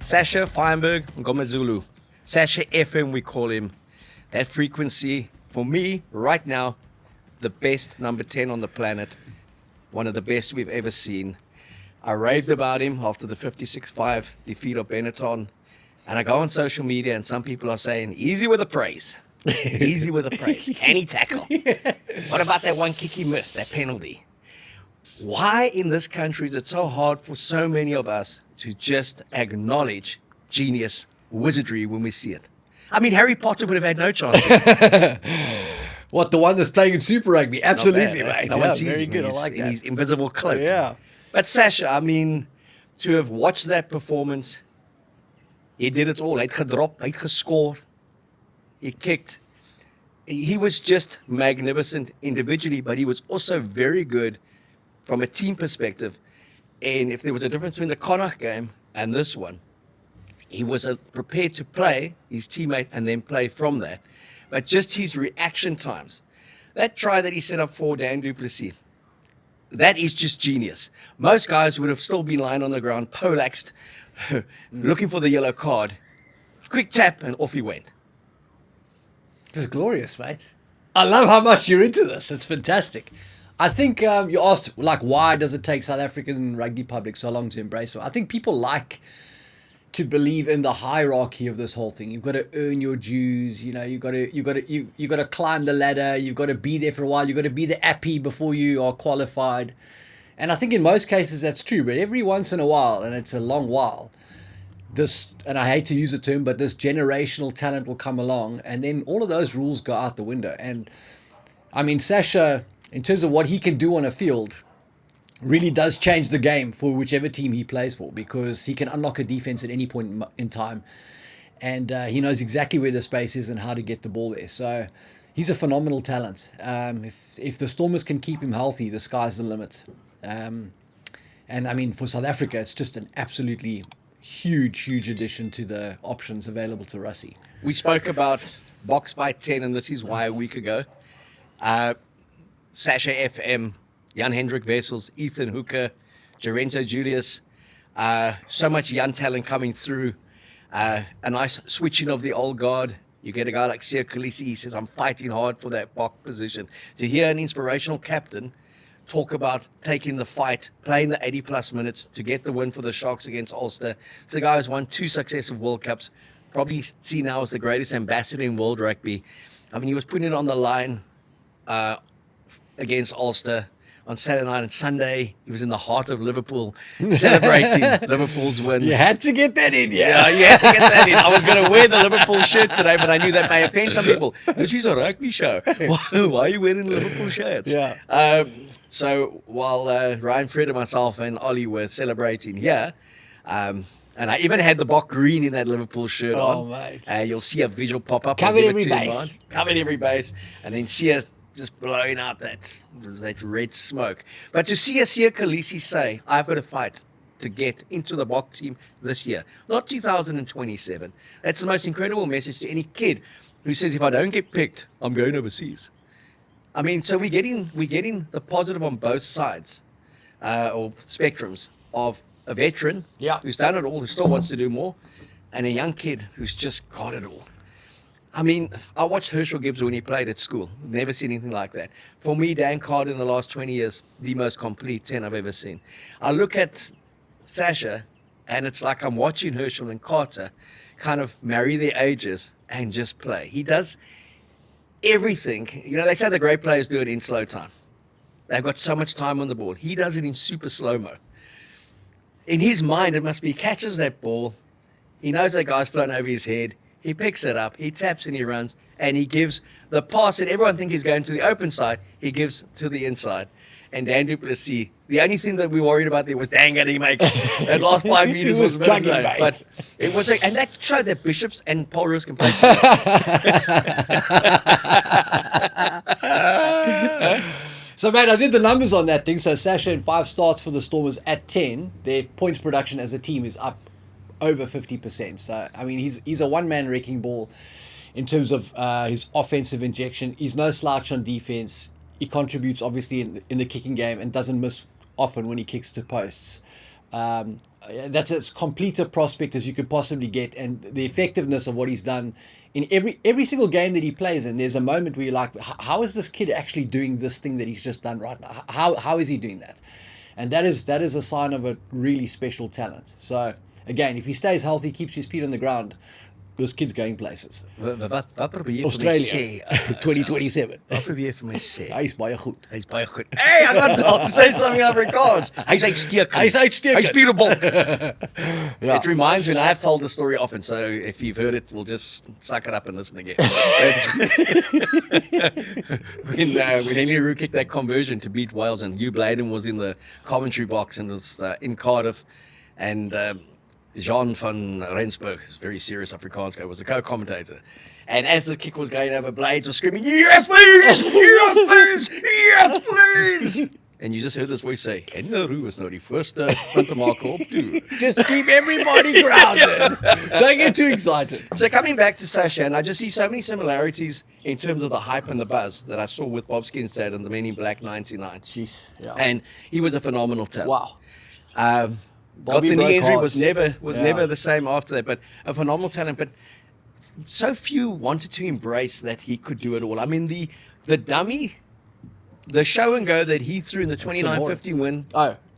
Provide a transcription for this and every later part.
Sacha Feinberg Ngomazulu. Sacha FM, we call him. That frequency, for me, right now, the best number 10 on the planet. One of the best we've ever seen. I raved about him after the 56-5 defeat of Benetton. And I go on social media and some people are saying, easy with the praise. Easy with the praise. Can he tackle? What about that one kick he missed, that penalty? Why in this country is it so hard for so many of us to just acknowledge genius, wizardry when we see it? I mean, Harry Potter would have had no chance. What, the one that's playing in Super Rugby? Absolutely, mate. That one's very easy, good. I like in that. his invisible cloak. Yeah. But Sacha, I mean, to have watched that performance, he did it all. Hy het gedrop, hy het gescored, he kicked. He was just magnificent individually, but he was also very good from a team perspective. And if there was a difference between the Connacht game and this one, he was prepared to play his teammate and then play from that. But just his reaction times. That try that he set up for Dan du Plessis, that is just genius. Most guys would have still been lying on the ground, poleaxed, looking for the yellow card. Quick tap, and off he went. It was glorious, mate. I love how much you're into this. It's fantastic. I think you asked, like, why does it take South African rugby public so long to embrace it? I think people like to believe in the hierarchy of this whole thing. You've got to earn your dues. You know, you got to climb the ladder. You've got to be there for a while. You've got to be the appy before you are qualified. And I think in most cases that's true. But every once in a while, and it's a long while, this, and I hate to use the term, but this generational talent will come along, and then all of those rules go out the window. And I mean, Sacha, in terms of what he can do on a field, really does change the game for whichever team he plays for, because he can unlock a defense at any point in time, and he knows exactly where the space is and how to get the ball there. So he's a phenomenal talent. If the Stormers can keep him healthy, the sky's the limit. And I mean, for South Africa, it's just an absolutely huge addition to the options available to Rassie. We spoke about Boks by 10, and this is why a week ago. Sacha FM, Jan-Hendrik Wessels, Ethan Hooker, Lorenzo Julius, so much young talent coming through. A nice switching of the old guard. You get a guy like Siya Kolisi, he says, I'm fighting hard for that Bok position. To hear an inspirational captain talk about taking the fight, playing the 80-plus minutes to get the win for the Sharks against Ulster. It's a guy who's won 2 successive World Cups, probably seen now as the greatest ambassador in world rugby. I mean, he was putting it on the line against Ulster on Saturday night, and Sunday he was in the heart of Liverpool celebrating Liverpool's win. You had to get that in, Yeah, you had to get that in. I was going to wear the Liverpool shirt today, but I knew that may offend some people. This is a rugby show. Why are you wearing Liverpool shirts? Yeah. So while Ryan, Fred, and myself and Ollie were celebrating here, and I even had the Bok green in that Liverpool shirt on. Mate. You'll see a visual pop up. Covered every base. Covered every base. And then see us just blowing out that red smoke. But to see a Siya Kolisi say, I've got to fight to get into the Bok team this year, not 2027. That's the most incredible message to any kid who says, if I don't get picked, I'm going overseas. I mean, so we're getting the positive on both sides, or spectrums, of a veteran who's done it all, who still wants to do more, and a young kid who's just got it all. I mean, I watched Herschel Gibbs when he played at school. Never seen anything like that. For me, Dan Carter in the last 20 years, the most complete 10 I've ever seen. I look at Sacha, and it's like I'm watching Herschel and Carter kind of marry their ages and just play. He does everything. You know, they say the great players do it in slow time. They've got so much time on the ball. He does it in super slow-mo. In his mind, it must be he catches that ball. He knows that guy's flown over his head. He picks it up, he taps and he runs, and he gives the pass that everyone thinks he's going to the open side, he gives to the inside. And Dan du Plessis, the only thing that we worried about there was, dang, did he make it? That last 5 meters was juggling, but it was, and that showed that Bishops and Paul Roos can play So, mate, I did the numbers on that thing. So, Sacha in 5 starts for the Stormers at 10. Their points production as a team is up over 50%. So, I mean, he's a one-man wrecking ball in terms of his offensive injection. He's no slouch on defense. He contributes, obviously, in the kicking game and doesn't miss often when he kicks to posts. That's as complete a prospect as you could possibly get, and the effectiveness of what he's done in every single game that he plays in. There's a moment where you're like, how is this kid actually doing this thing that he's just done right now? How is he doing that? And that is a sign of a really special talent. So again, if he stays healthy, keeps his feet on the ground, this kid's going places. Wat probeer jy Australia, vir my sê? 2027. Wat probeer jy vir my sê? Hy's baie goed. Hy's baie goed. Hey, I got to say something Afrikaans. Hy's uitstekend. Hy's uitstekend. Hy's beautiful. Yeah. It reminds me, and I've told the story often, so if you've heard it, we'll just suck it up and listen again. When Henry Roux kicked that conversion to beat Wales, and Hugh Bladen was in the commentary box and was in Cardiff, and Jean van Rensburg, very serious Afrikaans guy, was the co-commentator. And as the kick was going over, Blades were screaming, "Yes, please! Yes, please! Yes, please!" And you just heard this voice say, "Henry Roux is nou die firste punt te maak op toe." Just keep everybody grounded. Don't get too excited. So coming back to Sacha, and I just see so many similarities in terms of the hype and the buzz that I saw with Bob Skinstad and the Men in Black 99. Jeez. Yeah. And he was a phenomenal talent. Wow. Got Bobby the knee broke injury, hearts. was never the same after that, but a phenomenal talent. But so few wanted to embrace that he could do it all. I mean, the dummy, the show and go that he threw in the 29-50 win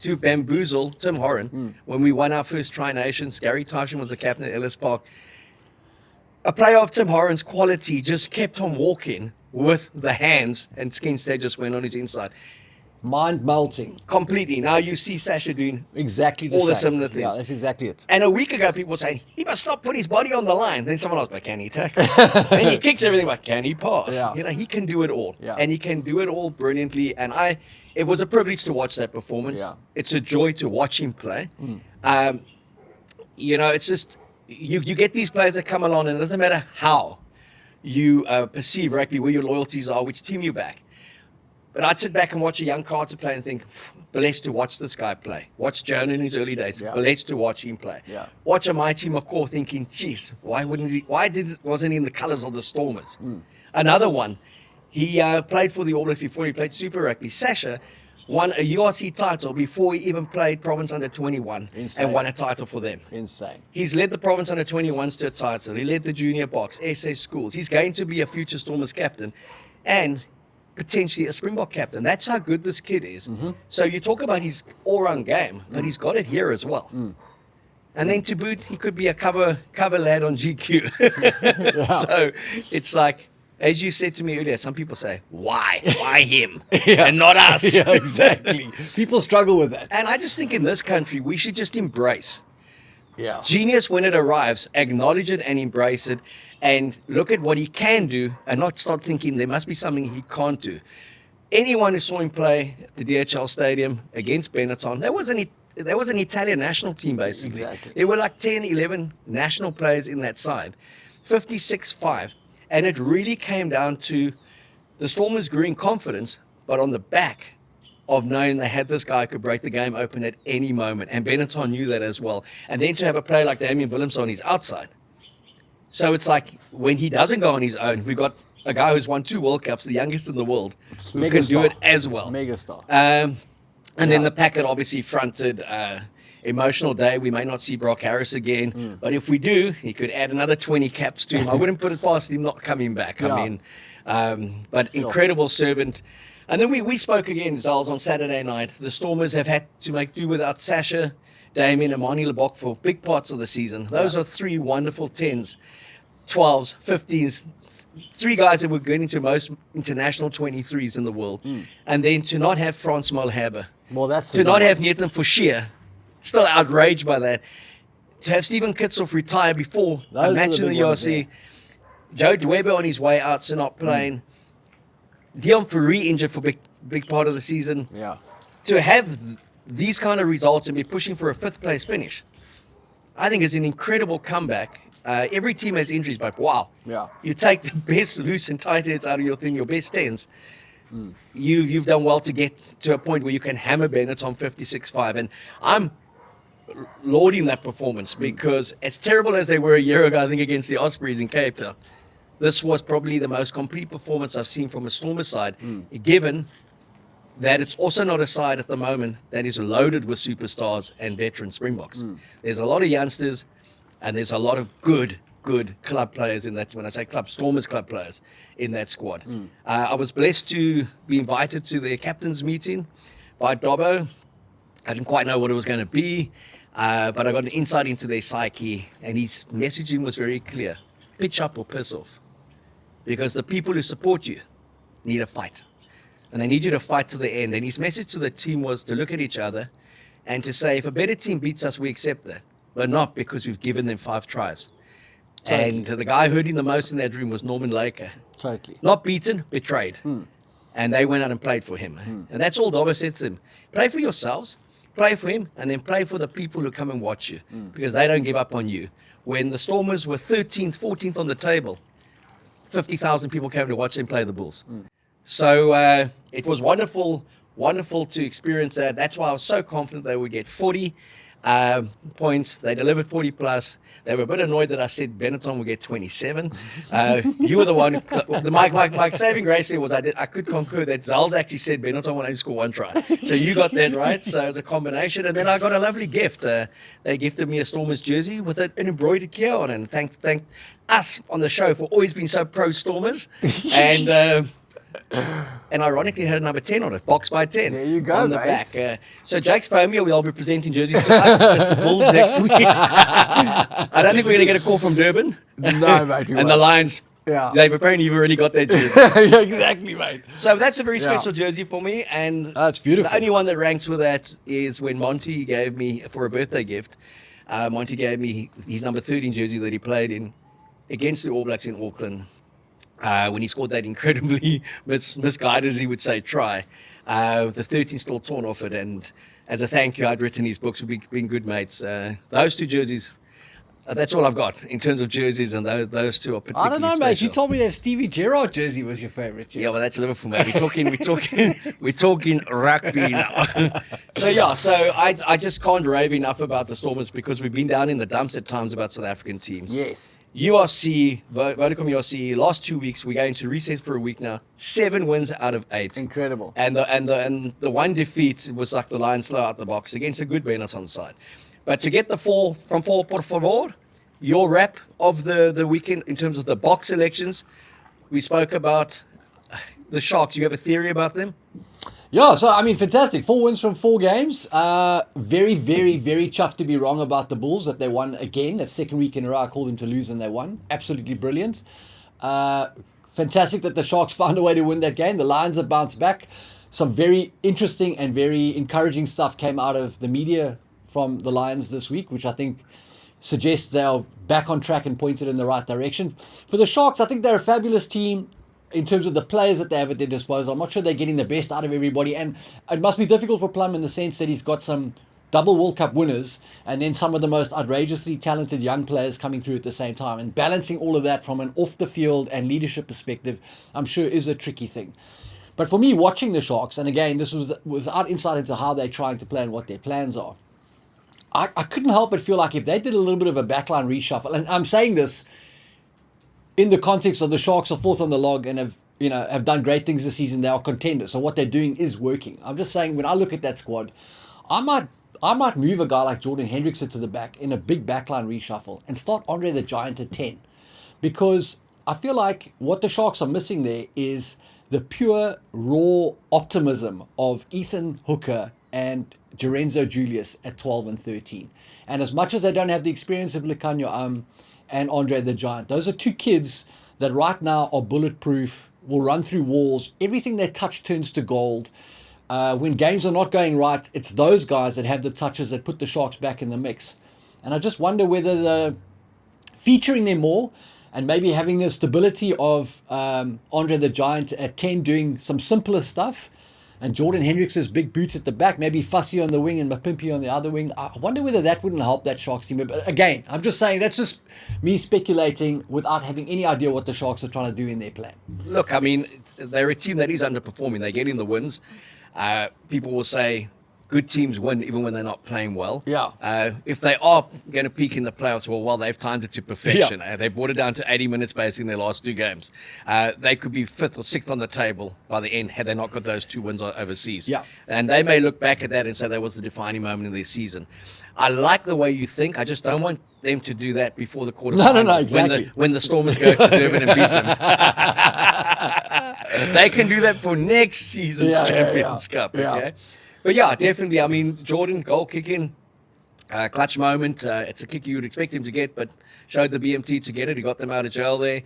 to bamboozle Tim Horan when we won our first Tri-Nations. Gary Tyson was the captain at Ellis Park. A player of Tim Horan's quality just kept on walking with the hands, and Skinstad just went on his inside. Mind melting. Completely. Now you see Sacha doing Exactly the all same. the similar things. Yeah, that's exactly it. And a week ago, people were saying, he must not put his body on the line. Then someone else, but can he tackle? And he kicks everything, but can he pass? Yeah. You know, he can do it all. Yeah. And he can do it all brilliantly. And it was a privilege to watch that performance. Yeah. It's a joy to watch him play. You know, it's just, you get these players that come along, and it doesn't matter how you perceive rugby, where your loyalties are, which team you back. But I'd sit back and watch a young Carter play and think, blessed to watch this guy play. Watch Joan in his early days, blessed to watch him play. Yeah. Watch a mighty McCaw thinking, geez, wasn't he in the colours of the Stormers? Another one, he played for the All Blacks before he played Super Rugby. Sacha won a URC title before he even played Province Under 21 and won a title for them. Insane. He's led the Province Under 21s to a title. He led the junior Boks, SA schools. He's going to be a future Stormers captain and potentially a Springbok captain. That's how good this kid is. So you talk about his all-round game, but he's got it here as well. And then to boot, he could be a cover lad on GQ. So it's like, as you said to me earlier, some people say, why him and not us? Yeah, exactly. People struggle with that. And I just think in this country, we should just embrace Yeah. genius when it arrives, acknowledge it and embrace it, and look at what he can do and not start thinking there must be something he can't do. Anyone who saw him play at the DHL Stadium against Benetton, there was an Italian national team, basically. Exactly. There were like 10, 11 national players in that side, 56-5. And it really came down to the Stormers grew in confidence, but on the back of knowing they had this guy who could break the game open at any moment. And Benetton knew that as well. And then to have a player like Damian Willemse on his outside. So it's like when he doesn't go on his own, we've got a guy who's won 2 World Cups, the youngest in the world, who can do it as well. Megastar. And then the packet obviously fronted emotional day. We may not see Brock Harris again, but if we do, he could add another 20 caps to him. I wouldn't put it past him not coming back. Yeah. I mean, but incredible servant. And then we spoke again, Zels, on Saturday night. The Stormers have had to make do without Sacha, Damien, and Mani Lebok for big parts of the season. Those are 3 wonderful 10s, 12s, 15s, 3 guys that were getting to most international 23s in the world. And then to not have Frans Malherbe, Well, that's to not have Nieten Forshire, still outraged by that. To have Stephen Kitsoff retire before a match in the URC. Joe Dwebe on his way out, so not playing. Dion Fourie injured for big part of the season. Yeah. To have these kind of results and be pushing for a 5th place finish, I think is an incredible comeback. Every team has injuries, but wow. Yeah. You take the best loose and tight heads out of your thing, your best 10s. You've done well to get to a point where you can hammer Benetton 56-5. And I'm lauding that performance because as terrible as they were a year ago, I think, against the Ospreys in Cape Town, this was probably the most complete performance I've seen from a Stormer side, given that it's also not a side at the moment that is loaded with superstars and veteran Springboks. There's a lot of youngsters, and there's a lot of good club players in that. When I say club, Stormers club players in that squad. I was blessed to be invited to their captain's meeting by Dobbo. I didn't quite know what it was going to be, but I got an insight into their psyche, and his messaging was very clear. Pitch up or piss off. Because the people who support you need a fight. And they need you to fight to the end. And his message to the team was to look at each other and to say, if a better team beats us, we accept that. But not because we've given them 5 tries. Totally. And the guy hurting the most in that room was Norman Laker. Totally. Not beaten, betrayed. And they went out and played for him. And that's all Dobbo said to them. Play for yourselves, play for him, and then play for the people who come and watch you. Because they don't give up on you. When the Stormers were 13th, 14th on the table, 50,000 people came to watch them play the Bulls. So it was wonderful to experience that. That's why I was so confident they would get 40 points. They delivered 40 plus. They were a bit annoyed that I said Benetton would get 27. You were the one. My saving grace here was I could concur that Zels actually said Benetton would only score 1 try. So you got that right. So it was a combination. And then I got a lovely gift. They gifted me a Stormers jersey with an embroidered Keo on it. And thank us on the show for always being so pro Stormers. And ironically, it had a number 10 on it, Boks by 10. There you go, on the mate. back. So Jake's phoned me. We'll be presenting jerseys to us at the Bulls next week. I don't think we're going to get a call from Durban. No, mate. And the Lions, they've apparently already got their jersey. Exactly, mate. So that's a very special jersey for me. And that's beautiful. The only one that ranks with that is when Monty gave me, for a birthday gift, Monty gave me his number 13 jersey that he played in against the All Blacks in Auckland. When he scored that incredibly misguided, as he would say, try. The 13 still torn off it, and as a thank you, I'd written his books. We've been good mates. Those 2 jerseys, that's all I've got in terms of jerseys, and those 2 are particularly I don't know, special. mate. You told me that Stevie Gerrard jersey was your favourite jersey. Yeah, well, that's Liverpool, mate. We're talking rugby now. So I just can't rave enough about the Stormers because we've been down in the dumps at times about South African teams. Yes. URC, Vodacom URC, last 2 weeks, we're going to recess for a week now. 7 wins out of 8. Incredible. And the one defeat was like the Lions slow out the box against a good Benetton side. But to get the 4 from 4 por favor, your wrap of the weekend in terms of the Boks selections, we spoke about the Sharks. You have a theory about them? Yeah, so I mean, fantastic. 4 wins from 4 games. Very, very, very chuffed to be wrong about the Bulls that they won again. That second week in a row, I called them to lose and they won. Absolutely brilliant. Fantastic that the Sharks found a way to win that game. The Lions have bounced back. Some very interesting and very encouraging stuff came out of the media from the Lions this week, which I think suggests they are back on track and pointed in the right direction. For the Sharks, I think they're a fabulous team. In terms of the players that they have at their disposal, I'm not sure they're getting the best out of everybody. And it must be difficult for Plum in the sense that he's got some double World Cup winners and then some of the most outrageously talented young players coming through at the same time. And balancing all of that from an off-the-field and leadership perspective, I'm sure is a tricky thing. But for me, watching the Sharks, and again, this was without insight into how they're trying to play and what their plans are, I couldn't help but feel like if they did a little bit of a backline reshuffle, and I'm saying this in the context of the Sharks are 4th on the log and have done great things this season. They are contenders. So what they're doing is working. I'm just saying when I look at that squad, I might move a guy like Jordan Hendrickson to the back in a big backline reshuffle and start Andre the Giant at 10. Because I feel like what the Sharks are missing there is the pure, raw optimism of Ethan Hooker and Lorenzo Julius at 12 and 13. And as much as they don't have the experience of Lekanyo and Andre the Giant, those are 2 kids that right now are bulletproof, will run through walls. Everything they touch turns to gold. When games are not going right, it's those guys that have the touches that put the Sharks back in the mix. And I just wonder whether featuring them more and maybe having the stability of Andre the Giant at 10 doing some simpler stuff, and Jordan Hendrickson's big boot at the back, maybe Fussy on the wing and Mapimpi on the other wing. I wonder whether that wouldn't help that Sharks team. But again, I'm just saying that's just me speculating without having any idea what the Sharks are trying to do in their plan. Look, I mean, they're a team that is underperforming. They're getting the wins. People will say good teams win even when they're not playing well. Yeah. If they are going to peak in the playoffs, well, they've timed it to perfection. They brought it down to 80 minutes basically in their last 2 games. They could be 5th or 6th on the table by the end had they not got those 2 wins overseas. Yeah. And they may look back at that and say that was the defining moment in their season. I like the way you think. I just don't want them to do that before the quarterfinals. No, exactly. When the Stormers go to Durban and beat them. They can do that for next season's Champions Cup. Yeah. Okay? But yeah, definitely. I mean, Jordan, goal kicking, clutch moment. It's a kick you would expect him to get, but showed the BMT to get it. He got them out of jail there.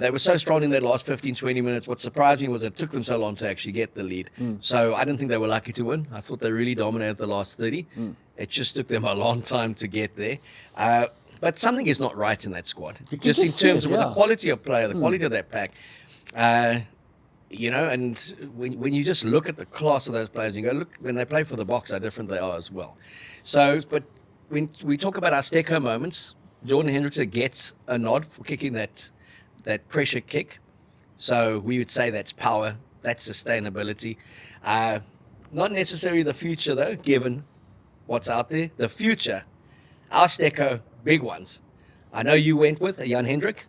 They were so strong in that last 15, 20 minutes. What surprised me was it took them so long to actually get the lead. So I didn't think they were lucky to win. I thought they really dominated the last 30. It just took them a long time to get there. But something is not right in that squad. Just in terms of the quality of player, the quality of that pack. You know, and when you just look at the class of those players, you go, look, when they play for the Boks, how different they are as well. So, but when we talk about our Stecco moments, Jordan Hendrickson gets a nod for kicking that pressure kick. So we would say that's power, that's sustainability. Not necessarily the future, though, given what's out there. The future, our Stecco, big ones. I know you went with Jan Hendrik.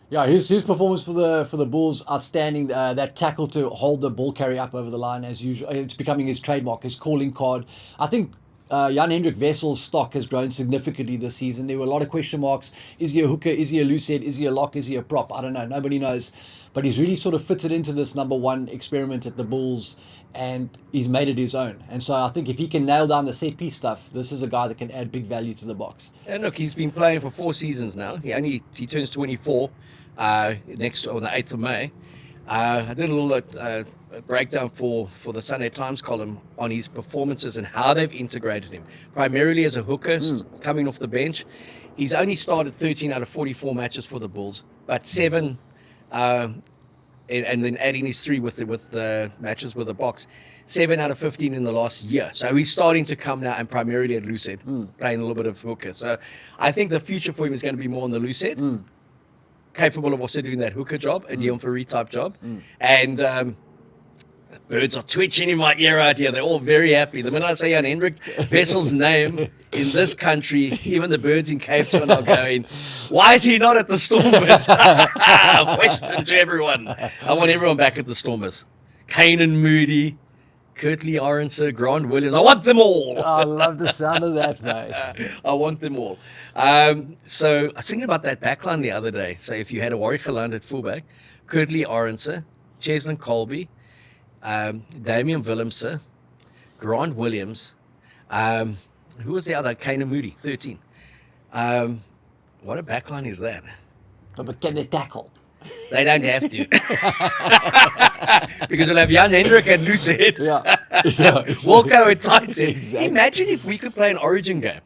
Yeah, his performance for the Bulls, outstanding. That tackle to hold the ball carrier up over the line as usual. It's becoming his trademark, his calling card. I think Jan Hendrik Wessel's stock has grown significantly this season. There were a lot of question marks. Is he a hooker? Is he a loose head? Is he a lock? Is he a prop? I don't know. Nobody knows. But he's really sort of fitted into this number 1 experiment at the Bulls, and he's made it his own. And so I think if he can nail down the set piece stuff, this is a guy that can add big value to the Boks. And look, he's been playing for 4 seasons now. He turns 24 next on the 8th of May. I did a little breakdown for the Sunday Times column on his performances and how they've integrated him, primarily as a hooker, coming off the bench. He's only started 13 out of 44 matches for the Bulls, but 7, and then adding his 3 with the matches with the Boks, 7 out of 15 in the last year. So he's starting to come now and primarily at loose head, playing a little bit of hooker. So I think the future for him is going to be more on the loose head. Capable of also doing that hooker job, a Dion Fourie type job. And birds are twitching in my ear out here. They're all very happy. The minute I say Jan Hendrik Wessel's name in this country, even the birds in Cape Town are going, why is he not at the Stormers? Question to everyone. I want everyone back at the Stormers. Kanan Moody, Kurtley Arendse, Grant Williams. I want them all. Oh, I love the sound of that, mate. I want them all. So I was thinking about that backline the other day. So if you had a Warwick Geland at fullback, Kurtley Arendse, Cheslin Colby, Damian Willemse, Grant Williams, who was the other? Kanan Moody, 13. What a backline is that? But can they tackle? They don't have to. Because we'll have Jan Hendrik and loose head. We'll go with tight head. Exactly. Imagine if we could play an Origin game.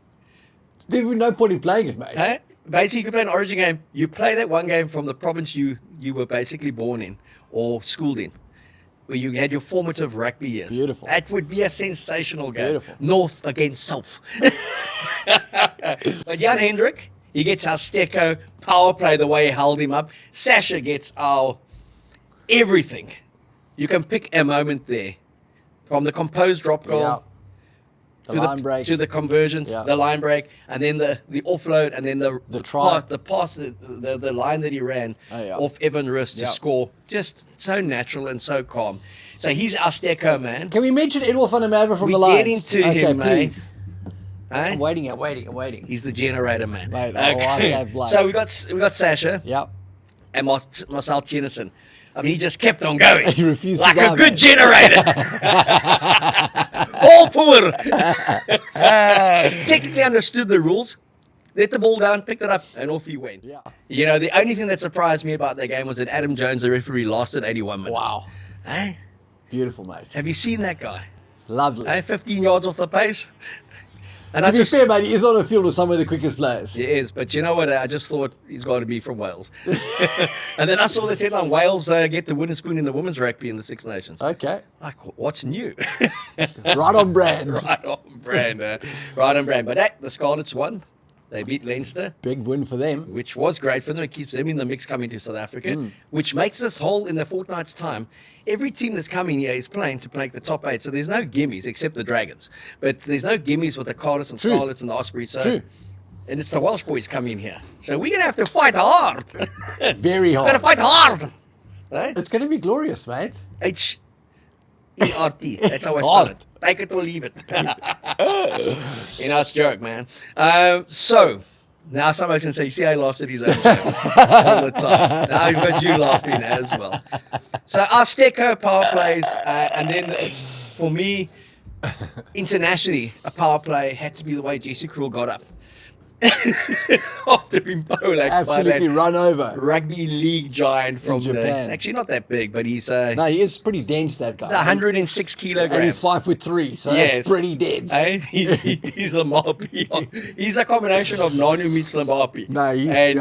There would be no point in playing it, mate. Hey? Basically, you could play an Origin game. You play that one game from the province you were basically born in or schooled in, where you had your formative rugby years. Beautiful. That would be a sensational game. Beautiful. North against South. But Jan Hendrik, he gets our Stecco power play the way he held him up. Sacha gets our everything. You can pick a moment there. From the composed drop goal to the conversions, the line break, and then the offload, and then the try. pass, the line that he ran off Evan wrist to score. Just so natural and so calm. So he's our Stecco man. Can we mention Edward van der Merwe from the Lions? Get into him, please. mate. Hey? I'm waiting. He's the generator man. Mate, So we got Sacha. Yep. And Marcel Tennyson. I mean, he just kept on going. He refused like to die, a good mate. generator. All power. Technically understood the rules. Let the ball down, picked it up, and off he went. Yeah. You know, the only thing that surprised me about that game was that Adam Jones, the referee, lasted 81 minutes. Wow. Hey? Beautiful, mate. Have you seen that guy? Lovely. Hey, 15 yards off the pace. And To be fair, mate, he is on a field with some of the quickest players. He is, but you know what? I just thought he's got to be from Wales. And then I saw this headline, Wales get the wooden spoon in the women's rugby in the Six Nations. Okay. Like, what's new? Right on brand. Right on brand. Right on brand. But the Scarlets won. They beat Leinster, Big win for them. which was great for them. It keeps them in the mix coming to South Africa, which makes this whole, in the fortnight's time, every team that's coming here is playing to make the top 8. So there's no gimmies except the Dragons. But there's no gimmies with the Cardiffs and True. Scarlets and the Ospreys. So, True. and it's the Welsh boys coming here. So we're going to have to fight hard. Very We're hard. going to fight hard. Right? It's going to be glorious, mate. H-E-R-T. That's how I spell Hard. it. Take it or leave it. It's joke, man. So, now somebody's going to say, you see how he laughs at his own jokes all the time. Now you've got you laughing as well. So our Stecco power plays, and then for me, internationally, a power play had to be the way Jesse Krull got up. After being poleaxed by Absolutely that run over. rugby league giant from Japan. he's actually not that big, but he's No, he is pretty dense, that guy. 106 kilograms. And he's 5'3", so that's pretty dense. Eh? He's Lambapi. He's a combination of Nanu meets Lambapi. No, he's and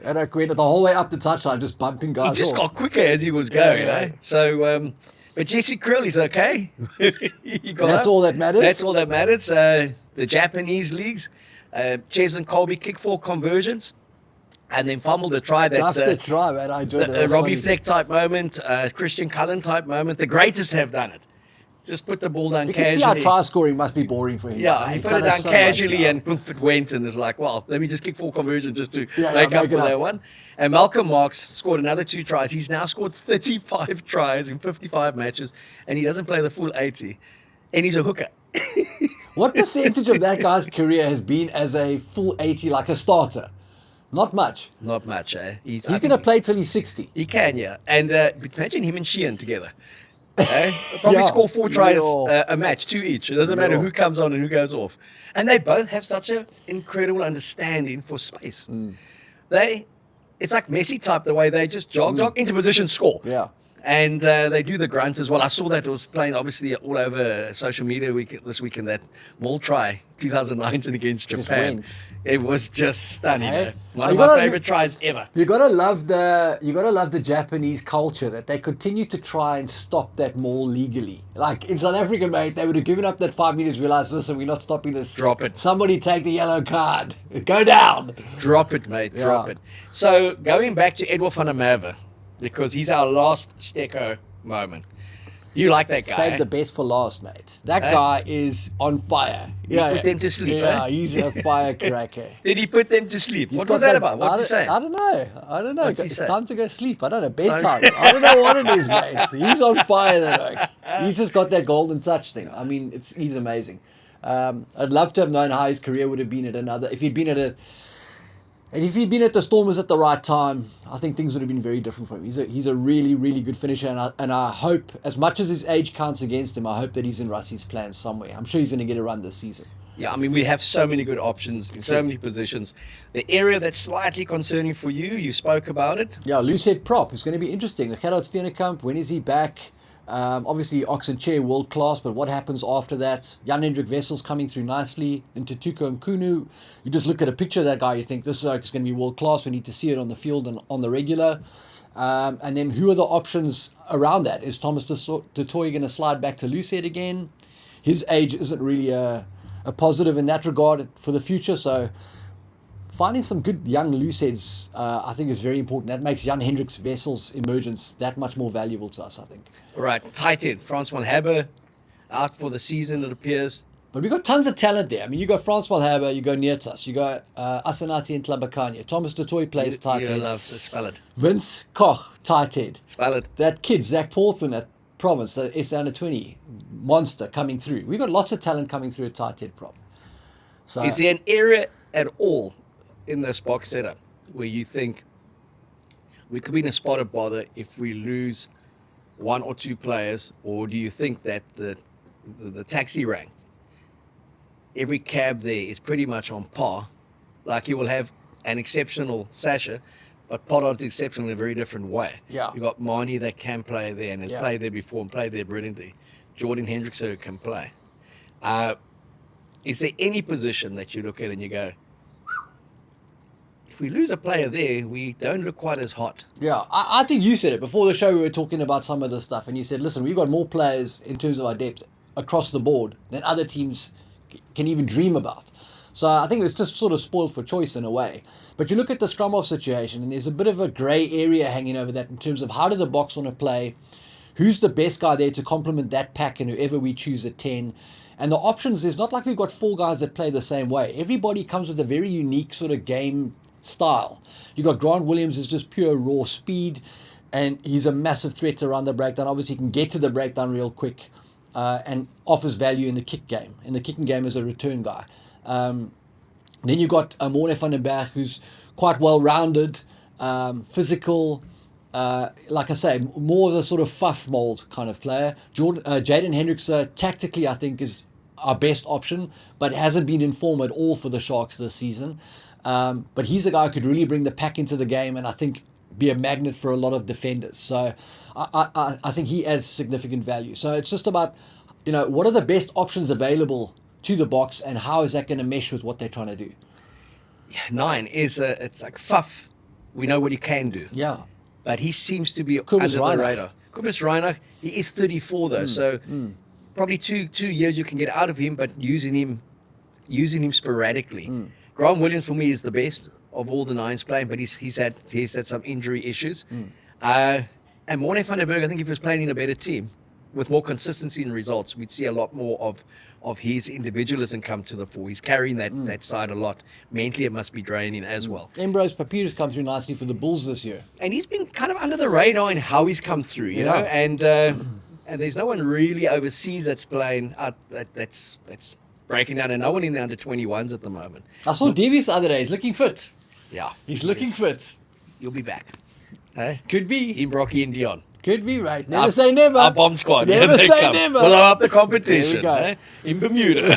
and I went the whole way up the touchline, just bumping guys he just off. got quicker as he was going. Yeah. Eh? So, but Jesse Krill is okay. He got That's up. all that matters. That's all that matters. The Japanese leagues, Ches and Colby kick 4 conversions. And then fumbled a try that Just a try, man. I enjoyed it. That a was Robbie funny. Fleck type moment, Christian Cullen type moment. The greatest have done it. Just put the ball down You can see how casually. try scoring must be boring for him. Yeah, he He's put done it down so much casually now. and poof, it went, and it's like, well, let me just kick 4 conversions just to Yeah, make up make for it up. that one. And Malcolm Marx scored another 2 tries. He's now scored 35 tries in 55 matches, and he doesn't play the full 80. And he's a hooker. What percentage of that guy's career has been as a full 80, like a starter? Not much. Not much, eh? He's going to play till he's 60. He can, yeah. And imagine him and Sheehan together. Eh? They'll probably Yeah. score 4 tries Yeah. a match, 2 each. It doesn't matter Yeah. who comes on and who goes off. And they both have such an incredible understanding for space. It's like Messi type, the way they just jog into position, score. Yeah. And they do the grunt as well. I saw that it was playing obviously all over social media this weekend, that Mall try 2019 against Just Japan. went. It was just stunning. Hey? Eh? One You of my gotta- favorite tries ever. You gotta love the Japanese culture, that they continue to try and stop that mall legally. Like in South Africa, mate, they would have given up that 5 minutes, realized, listen, we're not stopping this. Drop it. Somebody take the yellow card. Go down. Drop it, mate. Yeah. Drop it. So going back to Edward van der Merwe, because he's our last Stecco moment. You like that guy? Save eh? the best for last, mate. That Eh? guy is on fire. He put them to sleep, Yeah, eh? he's a firecracker. Did he put them to sleep? He's What got was that about? What's he I saying? don't know. I don't know. What's he It's say? time to go sleep. I don't know. Bedtime. I don't know what it is, mate. He's on fire, that guy. He's just got that golden touch thing. I mean, he's amazing. I'd love to have known how his career would have been at another. If he'd been at the Stormers at the right time, I think things would have been very different for him. He's a really, really good finisher, and I hope, as much as his age counts against him, I hope that he's in Russie's plans somewhere. I'm sure he's going to get a run this season. Yeah, I mean, we have so many good options in so many positions. The area that's slightly concerning for you spoke about it. Yeah, loosehead prop is going to be interesting. The Gerard Steenekamp, when is he back? Obviously, Ox and Chair, world class, but what happens after that? Jan-Hendrik Wessels coming through nicely into Tuko and Kunu. You just look at a picture of that guy, you think this is going to be world class. We need to see it on the field and on the regular. And then who are the options around that? Is Thomas du Toit going to slide back to loosehead again? His age isn't really a positive in that regard for the future, so finding some good young looseheads, I think, is very important. That makes Jan Hendrik's Wessels emergence that much more valuable to us, I think. Right, tight end. Francois Haber out for the season, it appears. But we've got tons of talent there. I mean, you got Francois Haber, you go Neertas, you got Asanati and Tlabakanya. Thomas du Toit plays tight You end. loves it. Spell it. Vince Koch, tight end. Spell it. That kid, Zach Paulson at Province, the S under 20 monster coming through. We've got lots of talent coming through at tight end prop. So Is there an area at all in this box setup where you think we could be in a spot of bother if we lose 1 or 2 players, or do you think that the taxi rank, every cab there is pretty much on par? Like you will have an exceptional Sacha, but Pollard's exceptional in a very different way. Yeah. You got Marnie that can play there and has Yeah. played there before and played there brilliantly. Jordan Hendricks who can play. Is there any position that you look at and you go, if we lose a player there, we don't look quite as hot? yeah, I think you said it before the show. We were talking about some of this stuff, and you said, listen, we've got more players in terms of our depth across the board than other teams can even dream about. So I think it's just sort of spoiled for choice in a way. But you look at the scrum off situation, and there's a bit of a grey area hanging over that in terms of how do the Boks want to play, who's the best guy there to complement that pack and whoever we choose at 10. And the options, there's not like we've got 4 guys that play the same way. Everybody comes with a very unique sort of game style. You got Grant Williams is just pure raw speed, and he's a massive threat around the breakdown. Obviously, he can get to the breakdown real quick and offers value in the kick game. In the kicking game as a return guy. Then you got Morne van den Berg, who's quite well-rounded, physical, like I say, more of the sort of Faf mold kind of player. Jaden Hendricks, tactically, I think, is our best option, but hasn't been in form at all for the Sharks this season. But he's a guy who could really bring the pack into the game and I think be a magnet for a lot of defenders. So I think he adds significant value. So it's just about, what are the best options available to the Boks and how is that going to mesh with what they're trying to do? 9 is, it's like Faf. We know what he can do. Yeah. But he seems to be Kobus under the radar. Kobus Reinach, he is 34 though, so probably two years you can get out of him, but using him sporadically. Grant Williams for me is the best of all the 9s playing, but he's had some injury issues. And Morne van den Berg, I think if he was playing in a better team with more consistency in results, we'd see a lot more of his individualism come to the fore. He's carrying that side a lot. Mentally, it must be draining as well. Ambrose Papyrus come through nicely for the Bulls this year. And he's been kind of under the radar in how he's come through, you know. And there's no one really overseas that's playing that's breaking down, and no one in the under 21s at the moment. I saw Davies the other day. He's looking fit. Yeah, he's looking fit. You'll be back. Hey? Could be. In Brocky and Dion. Could be, right. Never say never. Our bomb squad. Never say never. Blow up the competition. There we go. In Bermuda.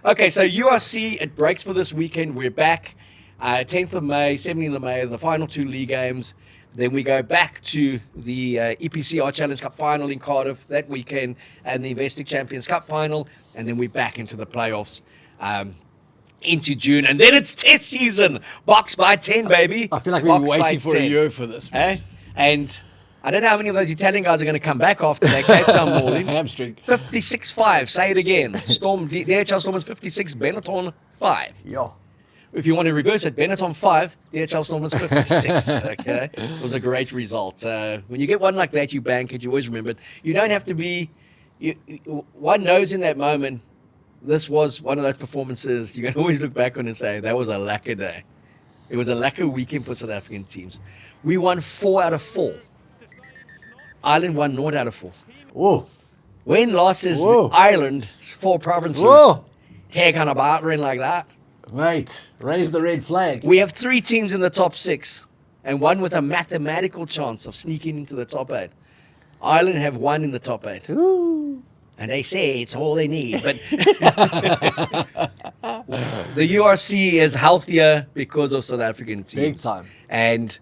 Okay, so URC, it breaks for this weekend. We're back 10th of May, 17th of May, the final 2 league games. Then we go back to the EPCR Challenge Cup final in Cardiff that weekend and the Investec Champions Cup final. And then we're back into the playoffs into June. And then it's test season. Boks by 10, baby. I feel like we've been waiting for 10. a year for this. Eh? And I don't know how many of those Italian guys are going to come back after that Cape Town morning. Hamstring. 56-5. Say it again. DHL Stormers 56, Benetton 5. Yeah. If you want to reverse it, Benetton 5, DHL Stormers 56. Okay, it was a great result. When you get one like that, you bank it. You always remember it. You don't have to be. One knows in that moment, this was one of those performances you can always look back on and say that was a lacquer day. It was a lacquer weekend for South African teams. We won 4 out of 4. Ireland won 0 out of 4. Whoa. When losses Ireland 4 provinces, hair kind of bartering like that. Right. Raise the red flag. We have 3 teams in the top 6 and one with a mathematical chance of sneaking into the top 8. Ireland have 1 in the top 8. Ooh. And they say it's all they need. But the URC is healthier because of South African teams. Big time. And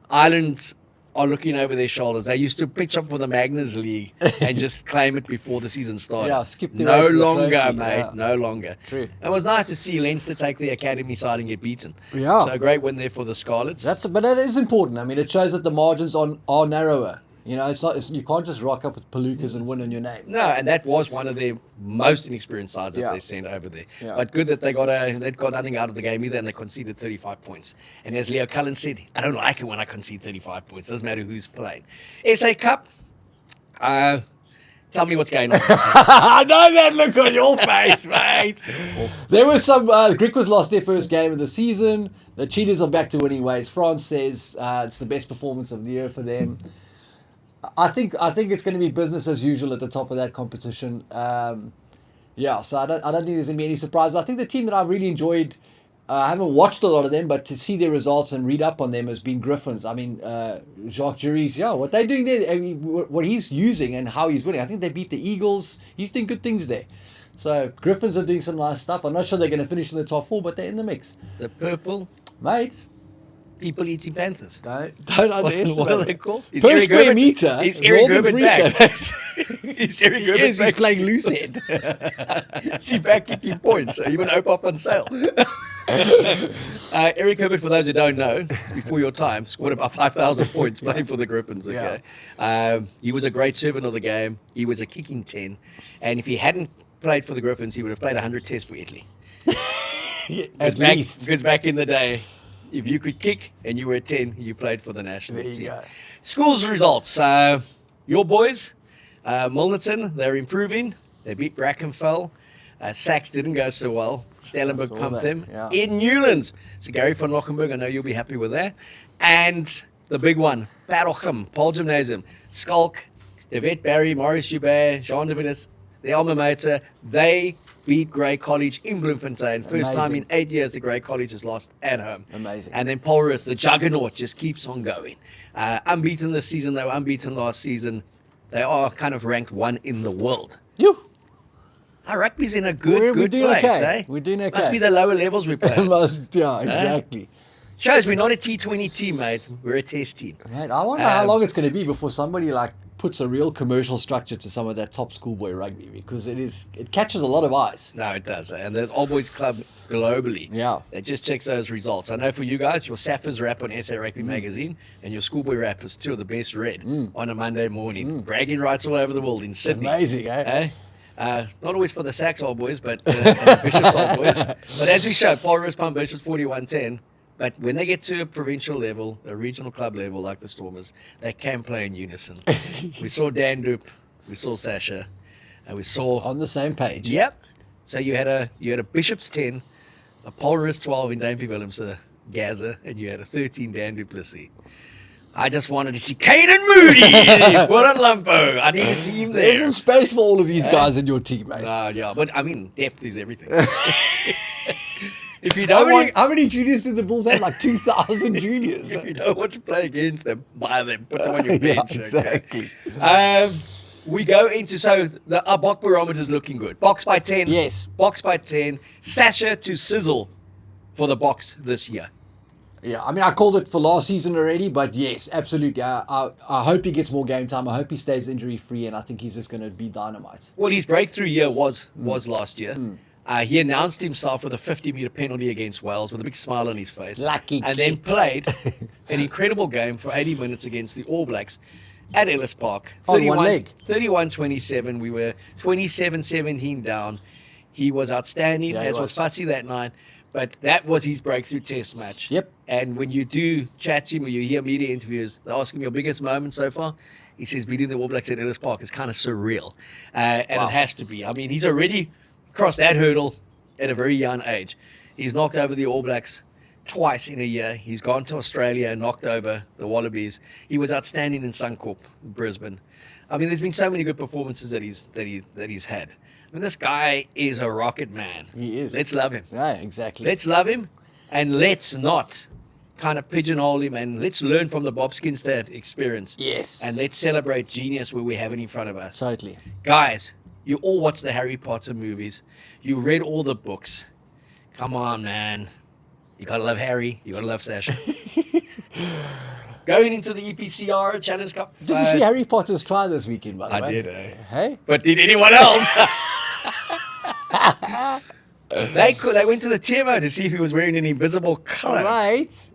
Ireland are looking over their shoulders. They used to pitch up for the Magnus League and just claim it before the season started. Yeah, skip the No race to the longer, trophy. mate. Yeah. No longer. True. It was nice to see Leinster take the academy side and get beaten. Yeah. So a great win there for the Scarlets. But that is important. I mean, it shows that the margins are narrower. You know, you can't just rock up with Palookas and win in your name. No, and that was one of their most inexperienced sides that they sent over there. Yeah. But good that they got nothing out of the game either, and they conceded 35 points. And as Leo Cullen said, I don't like it when I concede 35 points. Doesn't matter who's playing. SA Cup, tell me what's going on. I know that look on your face, mate. There was some. Griquas lost their first game of the season. The Cheetahs are back to winning ways. France says it's the best performance of the year for them. I think it's going to be business as usual at the top of that competition. So I don't think there's going to be any surprises. I think the team that I've really enjoyed, I haven't watched a lot of them, but to see their results and read up on them has been Griffins. I mean, Jacques Jury's, what they're doing there, I mean, what he's using and how he's winning. I think they beat the Eagles. He's doing good things there. So Griffins are doing some nice stuff. I'm not sure they're going to finish in the top 4, but they're in the mix. The purple Mate. people eating Panthers. Don't underestimate. What are they called? Is Per Eric square Herbert- meter. Is Eric Northern Herbert back? Free Is Eric Herbert Yes, he's back? playing loose head. Is he back kicking points? Even Opa on sale. Eric Herbert, for those who don't know, before your time, scored about 5,000 points playing for the Griffins. Okay, he was a great servant of the game. He was a kicking 10, and if he hadn't played for the Griffins, he would have played 100 tests for Italy. At least. Because back in the day, if you could kick and you were a 10, you played for the national There you team. go. Schools results. Your boys, Milnerton, they're improving. They beat Brackenfell. Sachs didn't go so well. Stellenbosch saw pumped that, them. yeah. In Newlands. So Gary van Lochenberg, I know you'll be happy with that. And the big one, Parochem, Paul Gymnasium, Skalk, Devet Barry, Maurice Joubert, Jean de Villis, the alma mater. They beat Grey College in Bloemfontein. First time in 8 years the Grey College has lost at home. Amazing. And then Polruth, the juggernaut, just keeps on going. Unbeaten this season. They were unbeaten last season. They are kind of ranked 1 in the world. You. Our rugby's in a We're good doing place, okay. eh? We're doing okay. Must be the lower levels we play. Yeah, exactly. Shows we're not a T20 team, mate. We're a test team. Mate, I wonder how long it's going to be before somebody like puts a real commercial structure to some of that top schoolboy rugby, because it catches a lot of eyes. No, it does. And there's All Boys Club globally. Yeah. That just checks those results. I know for you guys, your Sappers rap on SA Rugby Magazine and your Schoolboy rap is two of the best read on a Monday morning. Bragging rights all over the world in Sydney. Amazing, eh? Not always for the Sachs Old Boys, but and the Bishops Old Boys. But as we showed, Paul Roos Palm Bishops 41-10. But when they get to a provincial level, a regional club level like the Stormers, they can play in unison. We saw Dan Doop, we saw Sacha, and we saw On the same page. Yep. So you had a Bishops 10, a Polris 12 in Dampy Willemse, Gaza, and you had a 13 Dan Duplessis. I just wanted to see Caden Moody put on Lumpo. I need to see him There's there. some space for all of these guys in your team, mate. Yeah, but I mean, depth is everything. If you don't How many juniors did the Bulls have? Like 2,000 juniors. if you don't want to play against them, buy them, put them on your Yeah, bench. exactly. Okay? We go into, so our Bok barometer is looking good. Boks by 10. Yes. Boks by 10. Sacha to sizzle for the Boks this year. Yeah, I mean, I called it for last season already, but yes, absolutely. I hope he gets more game time. I hope he stays injury-free, and I think he's just going to be dynamite. Well, his breakthrough year was last year. He announced himself with a 50-meter penalty against Wales with a big smile on his face. Lucky and then played an incredible game for 80 minutes against the All Blacks at Ellis Park. On one leg. 31-27. We were 27-17 down. He was outstanding, Yeah, he as was was. Fussy that night. But that was his breakthrough test match. Yep. And when you do chat to him or you hear media interviews, they ask him your biggest moment so far. He says beating the All Blacks at Ellis Park is kind of surreal. And Wow. it has to be. I mean, he's already crossed that hurdle at a very young age. He's knocked over the All Blacks twice in a year. He's gone to Australia and knocked over the Wallabies. He was outstanding in Suncorp, Brisbane. I mean, there's been so many good performances that he's had. I mean, this guy is a rocket man. He is. Let's love him. Yeah, exactly. Let's love him, and let's not kind of pigeonhole him, and let's learn from the Bob Skinstad experience. Yes. And let's celebrate genius where we have it in front of us. Totally. Guys, you all watched the Harry Potter movies. You read all the books. Come on, man. You gotta love Harry. You gotta love Sacha. Going into the EPCR Challenge Cup. Did you see Harry Potter's trial this weekend, by the I way? did, eh? Hey? But did anyone else? They went to the Timo to see if he was wearing an invisible colour. Right.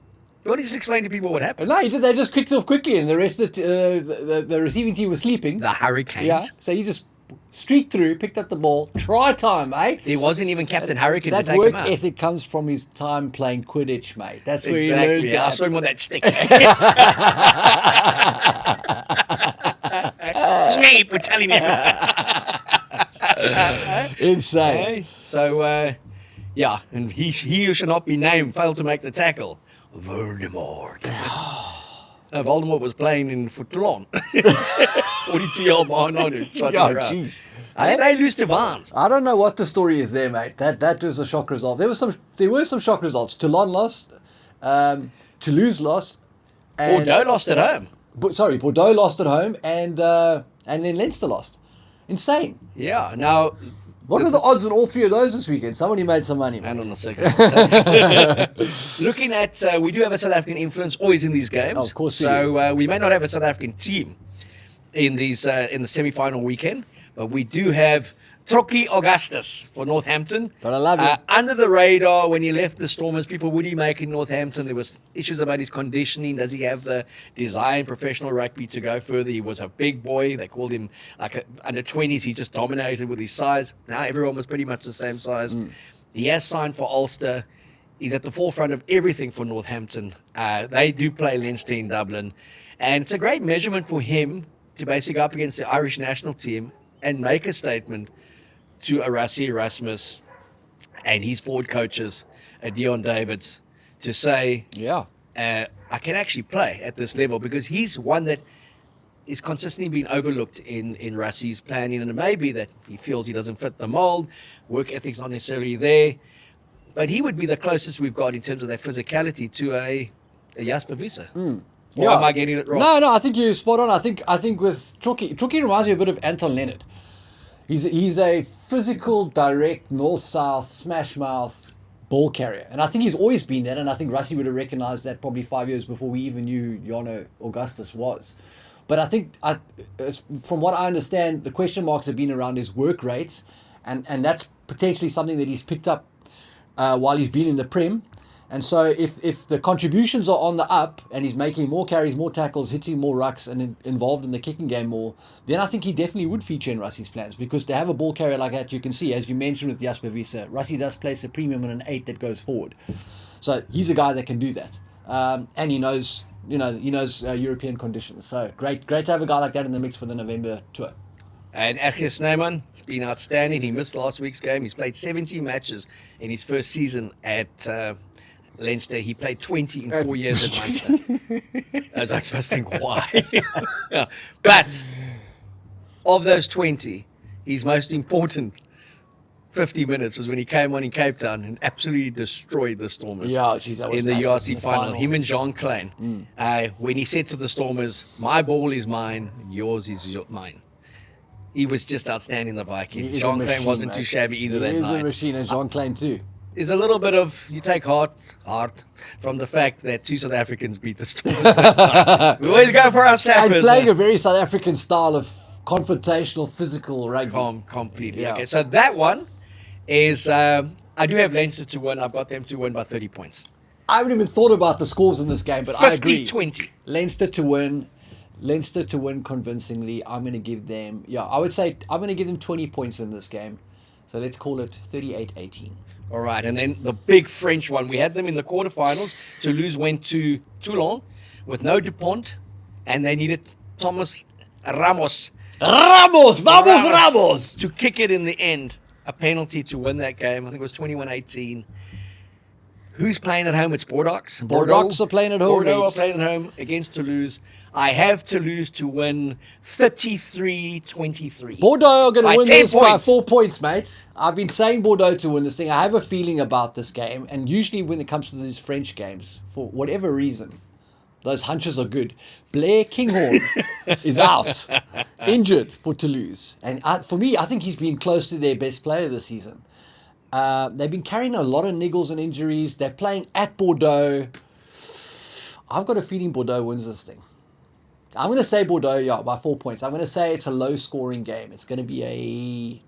You want to just explain to people what happened? No, they just kicked off quickly, and the rest of the receiving team was sleeping. The Hurricanes. Yeah, so he just streaked through, picked up the ball, try time, mate. There wasn't even Captain Hurricane to That take work him out. ethic comes from his time playing Quidditch, mate. That's where he Exactly. learned I that. saw him on that stick. Snape, we're telling him. Insane. Okay? So, yeah, and he who shall not be named failed to make the tackle. Voldemort. No, Voldemort was playing in Football. 42-year-old behind who shot Yeah, him around. jeez. I think they lose to Vans. I don't know what the story is there, mate. That was a shock result. There were some shock results. Toulon lost, Toulouse lost, and Bordeaux lost at home. Bordeaux lost at home, and then Leinster lost. Insane. Yeah, now... What were the odds on all three of those this weekend? Somebody made some money, And man. on the second. Looking at, we do have a South African influence always in these games. Oh, of course we So we may not have a South African team in these in the semi-final weekend, but we do have Trocky Augustus for Northampton. But I love him. Under the radar when he left the Stormers, people, would he make in Northampton? There was issues about his conditioning. Does he have the desire in professional rugby to go further? He was a big boy. They called him under 20s. He just dominated with his size. Now everyone was pretty much the same size. He has signed for Ulster. He's at the forefront of everything for Northampton. They do play Leinster in Dublin. And it's a great measurement for him to basically go up against the Irish national team and make a statement to Rassie Erasmus and his forward coaches, Dion Davids, to say, I can actually play at this level, because he's one that is consistently being overlooked in Rassie's planning, and it may be that he feels he doesn't fit the mold, work ethic's not necessarily there, but he would be the closest we've got in terms of that physicality to a Jasper Wiese. Or am I getting it wrong? No, I think you're spot on. I think with Trocky reminds me a bit of Anton Leonard. He's a physical, direct, north-south, smash-mouth ball carrier. And I think he's always been that, and I think Rassie would have recognised that probably 5 years before we even knew who Jano Augustus was. But I think, from what I understand, the question marks have been around his work rate, and that's potentially something that he's picked up while he's been in the Prem. And so if the contributions are on the up and he's making more carries, more tackles, hitting more rucks and involved in the kicking game more, then I think he definitely would feature in Rassie's plans, because to have a ball carrier like that, you can see, as you mentioned with Jasper Wiese, Rassie does place a premium on an 8 that goes forward. So he's a guy that can do that. And he knows European conditions. So great to have a guy like that in the mix for the November tour. And Achia Snyman, it's been outstanding. He missed last week's game. He's played 17 matches in his first season at Leinster. He played 20 in 4 years at Munster. I was supposed to think, why? But of those 20, his most important 50 minutes was when he came on in Cape Town and absolutely destroyed the Stormers in the URC final. Him and Jean Klein. When he said to the Stormers, my ball is mine, yours is mine. He was just outstanding, the Viking. Jean Klein wasn't too shabby either that night. He is a machine, and Jean Klein too. There's a little bit of, you take heart from the fact that 2 South Africans beat the Stormers that night. We always go for our sappers. And playing a very South African style of confrontational, physical rugby. Completely. Yeah. Okay, so that one is, I do have Leinster to win. I've got them to win by 30 points. I haven't even thought about the scores in this game, but I agree. 50-20. Leinster to win convincingly. I'm going to give them, I would say I'm going to give them 20 points in this game. So let's call it 38-18. All right, and then the big French one. We had them in the quarterfinals. Toulouse went to Toulon with no Dupont, and they needed Thomas Ramos. Vamos, Ramos! To kick it in the end. A penalty to win that game. I think it was 21-18. Who's playing at home? It's Bordeaux. Bordeaux are playing at home. Bordeaux are playing at home against Toulouse. I have Toulouse to win 33-23. Bordeaux are going to win this by points. 4 points, mate. I've been saying Bordeaux to win this thing. I have a feeling about this game. And usually when it comes to these French games, for whatever reason, those hunches are good. Blair Kinghorn is out, injured for Toulouse. And for me, I think he's been close to their best player this season. They've been carrying a lot of niggles and injuries. They're playing at Bordeaux. I've got a feeling Bordeaux wins this thing. I'm going to say Bordeaux, by 4 points. I'm going to say it's a low-scoring game. It's going to be a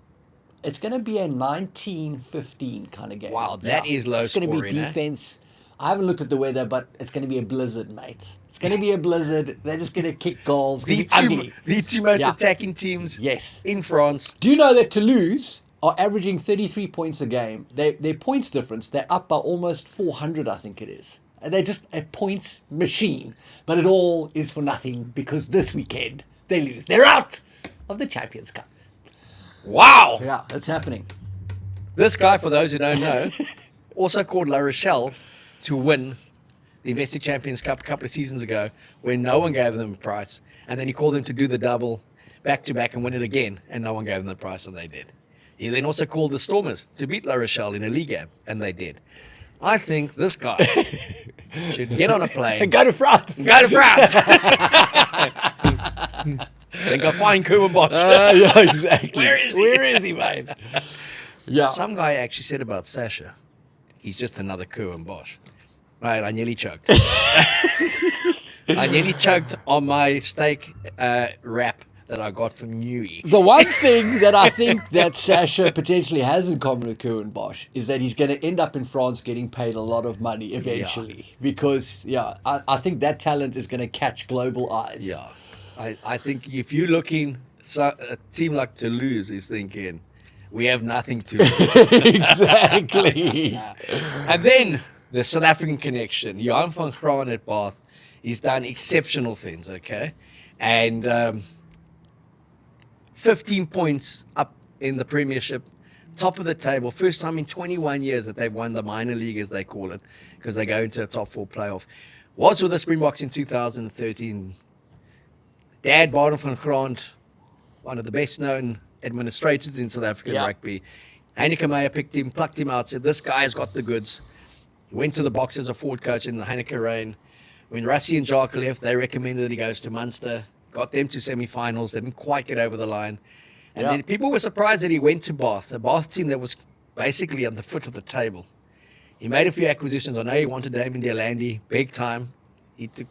19-15 kind of game. Wow, that is low scoring. It's going to be defense. I haven't looked at the weather, but it's going to be a blizzard, mate. It's going to be a blizzard. They're just going to kick goals. The two most attacking teams in France. Do you know that Toulouse are averaging 33 points a game? Their points difference, they're up by almost 400, I think it is. They're just a points machine. But it all is for nothing because this weekend they lose. They're out of the Champions Cup. Wow. Yeah, that's happening. This guy, for those who don't know, also called La Rochelle to win the Investing Champions Cup a couple of seasons ago when no one gave them a prize. And then he called them to do the double back-to-back and win it again, and no one gave them the prize, and they did. He then also called the Stormers to beat La Rochelle in a league game, and they did. I think this guy should get on a plane. And go to France. Go to France. Then go find Kuban Bosch. Yeah, exactly. Where is he, mate? Yeah. Some guy actually said about Sacha, he's just another Kuban Bosch. Right, I nearly choked. I nearly choked on my steak wrap that I got from Newey. The one thing that I think that Sacha potentially has in common with Keo and Bosch is that he's going to end up in France getting paid a lot of money eventually. Because, I think that talent is going to catch global eyes. Yeah. I think if you're looking, a team like Toulouse is thinking, we have nothing to lose. Exactly. And then the South African connection, Johan van Graan at Bath, he's done exceptional things, okay? And 15 points up in the Premiership, top of the table, first time in 21 years that they've won the minor league, as they call it, because they go into a top 4 playoff. Was with the Springboks in 2013. Dad, Baden van Graan, one of the best-known administrators in South African rugby. Heineke Meyer picked him, plucked him out, said, this guy has got the goods. He went to the Boks as a forward coach in the Heineke reign. When Rassie and Jacques left, they recommended that he goes to Munster, got them to semi-finals, didn't quite get over the line. And then people were surprised that he went to Bath, a Bath team that was basically on the foot of the table. He made a few acquisitions. I know he wanted Damien Delandi, big time. He took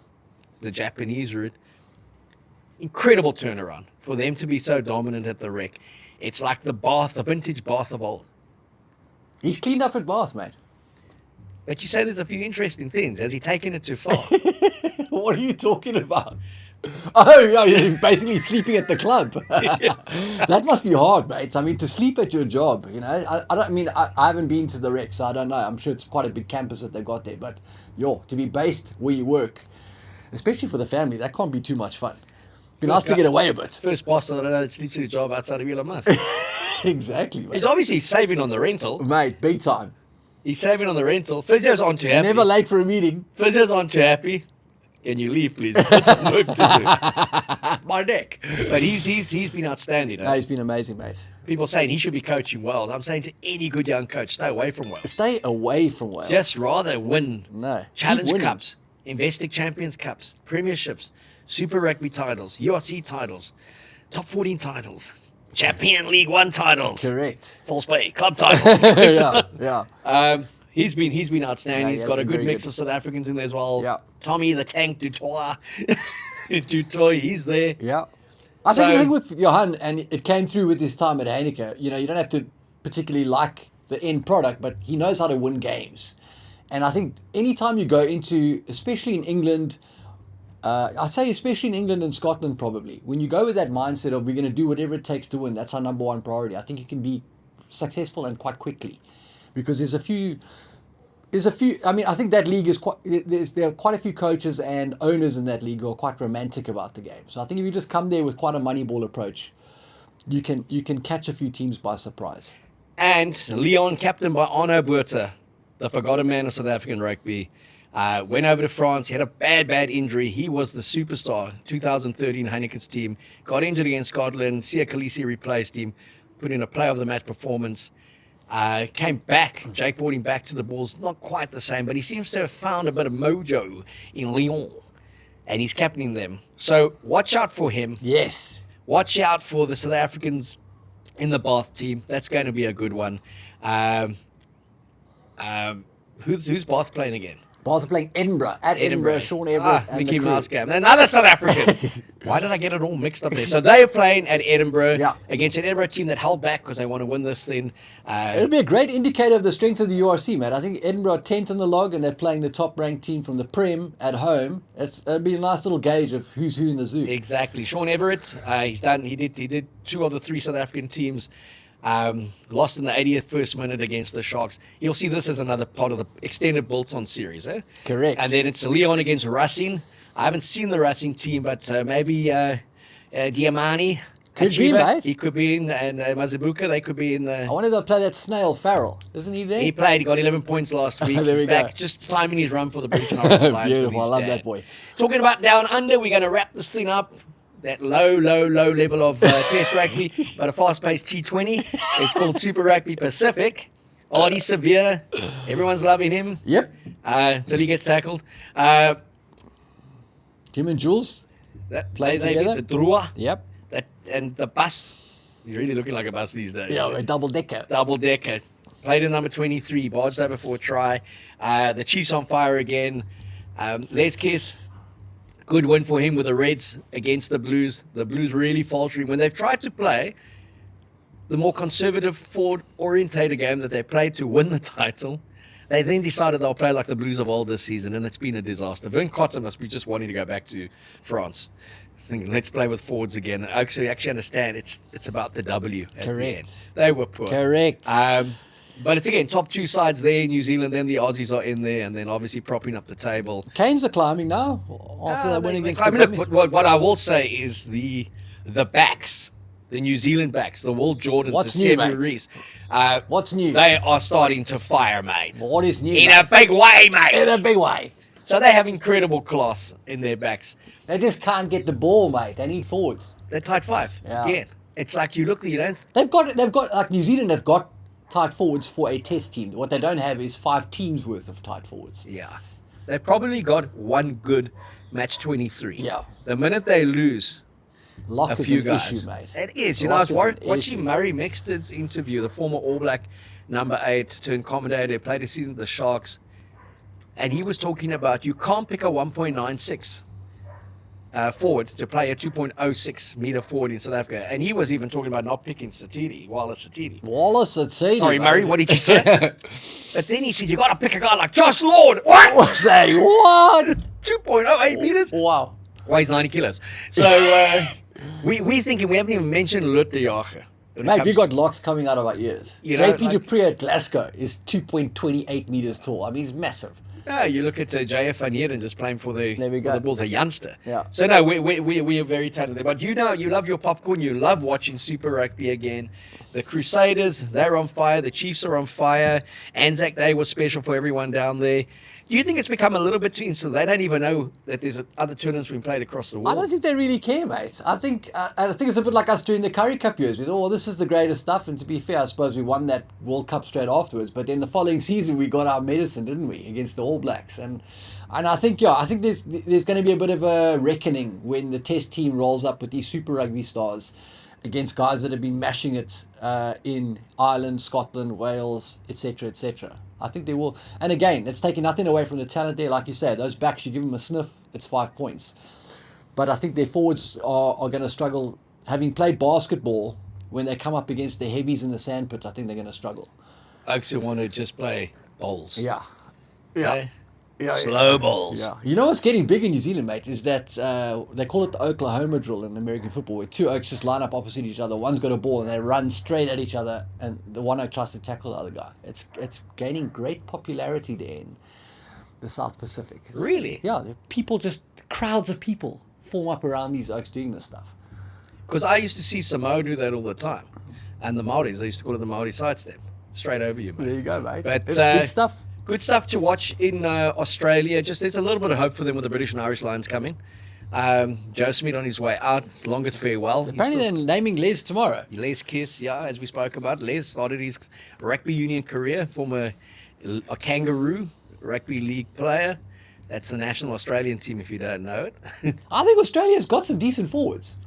the Japanese route. Incredible turnaround for them to be so dominant at the Rec. It's like the Bath, the vintage Bath of old. He's cleaned up at Bath, mate. But you say there's a few interesting things. Has he taken it too far? What are you talking about? Oh, yeah, you're basically sleeping at the club. That must be hard, mate. I mean, to sleep at your job, you know. I haven't been to the Rec, so I don't know. I'm sure it's quite a big campus that they've got there. But, to be based where you work, especially for the family, that can't be too much fun. Be nice to get away a bit. First boss that I know that sleeps at a job outside of Elon Musk. Exactly, mate. He's obviously saving on the rental. Mate, big time. He's saving on the rental. Physio's on too happy. Never late for a meeting. Physio's on too happy. Can you leave, please? We've got some work to do. My neck. But he's been outstanding. No, he's been amazing, mate. People saying he should be coaching Wales. I'm saying to any good young coach, stay away from Wales. Stay away from Wales. Just rather win Challenge Keep Cups, Investec Champions Cups, Premierships, Super Rugby titles, URC titles, Top 14 titles, Champion League 1 titles. Correct. False Bay Club titles. yeah. He's been outstanding. Yeah, he's got a good mix of South Africans in there as well. Yeah. Tommy the Tank Dutoit. Dutoit, he's there. Yeah. I think the thing with Johan, and it came through with his time at Heineke, you don't have to particularly like the end product, but he knows how to win games. And I think anytime you go into, especially in England, I'd say especially in England and Scotland probably, when you go with that mindset of we're going to do whatever it takes to win, that's our number one priority, I think you can be successful and quite quickly. Because there's a few, I mean, I think that league is there are quite a few coaches and owners in that league who are quite romantic about the game. So I think if you just come there with quite a moneyball approach, you can catch a few teams by surprise. And Leon, captain by Arno Botha, the forgotten man of South African rugby, went over to France. He had a bad injury. He was the superstar. 2013 Heineken's team got injured against Scotland. Sia Khaleesi replaced him, put in a player of the match performance. Came back. Jake brought him back to the Bulls. Not quite the same, but he seems to have found a bit of mojo in Lyon, and he's captaining them. So watch out for him. Yes. Watch out for the South Africans in the Bath team. That's going to be a good one. Who's Bath playing again? Bath are playing Edinburgh. At Edinburgh, Sean Everett and Mickey Mouse game. Another South African. Why did I get it all mixed up there? So they are playing at Edinburgh against an Edinburgh team that held back because they want to win this thing. It'll be a great indicator of the strength of the URC, mate. I think Edinburgh are 10th in the log and they're playing the top-ranked team from the Prem at home. It'll be a nice little gauge of who's who in the zoo. Exactly. Sean Everett, he did 2 of the 3 South African teams. Lost in the 80th first minute against the Sharks. You'll see this as another part of the extended Bolton series. Correct. And then it's Leon against Racing. I haven't seen the Racing team, but maybe Diamani. Could be, mate. He could be in, and Mazibuka, they could be in the... I wonder if they'll play that Snail Farrell. Isn't he there? He played. He got 11 points last week. There He's we back. go. Just timing his run for the British and Irish Lions. Beautiful. I love that boy. Talking about down under, we're going to wrap this thing up. That low level of Test rugby, but a fast-paced T20. It's called Super Rugby Pacific. Artie Severe, everyone's loving him. Yep. Until he gets tackled. Tim and Jules They together. the Drua. Yep. And the bus. He's really looking like a bus these days. Yeah, a double-decker. Double-decker. Played in number 23, barged over for a try. The Chiefs on fire again. Les Kiss Good win for him with the Reds against the Blues. The Blues really faltering. When they've tried to play the more conservative, forward-orientated game that they played to win the title, they then decided they'll play like the Blues of old this season, and it's been a disaster. Vern Cotter must be just wanting to go back to France. Thinking, let's play with forwards again. I actually understand it's about the W at the end. They were poor. Correct. But it's, again, top two sides there. New Zealand, then the Aussies are in there, and then obviously propping up the table. Canes are climbing now after that win against the look, what I will say is the backs, the New Zealand backs, the Will Jordans, What's the new, Sammy mate? Rees. What's new? They are starting to fire, mate. What is new? In a big way, mate. In a big way. So they have incredible class in their backs. They just can't get the ball, mate. They need forwards. They're tight five. Yeah. Again, it's like you look, you don't. They've got like New Zealand. They've got tight forwards for a test team. What they don't have is 5 teams worth of tight forwards. Yeah. They've probably got one good match 23. Yeah. The minute they lose Lock a is few an guys. issue, mate. It is. Lock I was is an watching issue. Murray Mexton's interview, the former All Black number 8 turned commentator, played a season with the Sharks, and he was talking about you can't pick a 1.96 forward to play a 2.06 meter forward in South Africa. And he was even talking about not picking Wallace Satiri. Wallace at sea. Sorry, Murray, what did you say? But then he said, you got to pick a guy like Josh Lord. What? Say what? 2.08 meters? Wow. Weighs 90 kilos. So we're thinking, we haven't even mentioned Lut de Jager. Mate, we got locks coming out of our ears. You know, JP Dupree at Glasgow is 2.28 meters tall. I mean, he's massive. No, you look at JF Van Heerden just playing for the Bulls, a youngster. Yeah. So no, we are very talented. But you love your popcorn. You love watching Super Rugby again. The Crusaders, they're on fire. The Chiefs are on fire. Anzac Day was special for everyone down there. Do you think it's become a little bit too instant? They don't even know that there's other tournaments being played across the world. I don't think they really care, mate. I think it's a bit like us doing the Curry Cup years. This is the greatest stuff. And to be fair, I suppose we won that World Cup straight afterwards. But then the following season, we got our medicine, didn't we, against the All Blacks? And I think there's going to be a bit of a reckoning when the Test team rolls up with these Super Rugby stars against guys that have been mashing it in Ireland, Scotland, Wales, etc., etc. I think they will. And again, it's taking nothing away from the talent there. Like you said, those backs, you give them a sniff, it's 5 points. But I think their forwards are going to struggle. Having played basketball, when they come up against the heavies in the sandpit, I think they're going to struggle. Oaks who want to just play bowls. Yeah. Okay? Slow balls. Yeah. You know what's getting big in New Zealand, mate, is that they call it the Oklahoma drill in American football, where 2 Oaks just line up opposite each other. One's got a ball and they run straight at each other, and the one Oak tries to tackle the other guy. It's gaining great popularity there in the South Pacific. Really? Yeah, crowds of people form up around these Oaks doing this stuff. Because I used to see Samoa do that all the time. And the Maoris, they used to call it the Maori sidestep. Straight over you, mate. There you go, mate. But, it's big stuff. Good stuff to watch in Australia. Just there's a little bit of hope for them with the British and Irish Lions coming. Joe Smith on his way out. His longest farewell. Apparently they're naming Les tomorrow. Les Kiss, yeah, as we spoke about. Les started his rugby union career, former a Kangaroo rugby league player. That's the national Australian team, if you don't know it. I think Australia's got some decent forwards.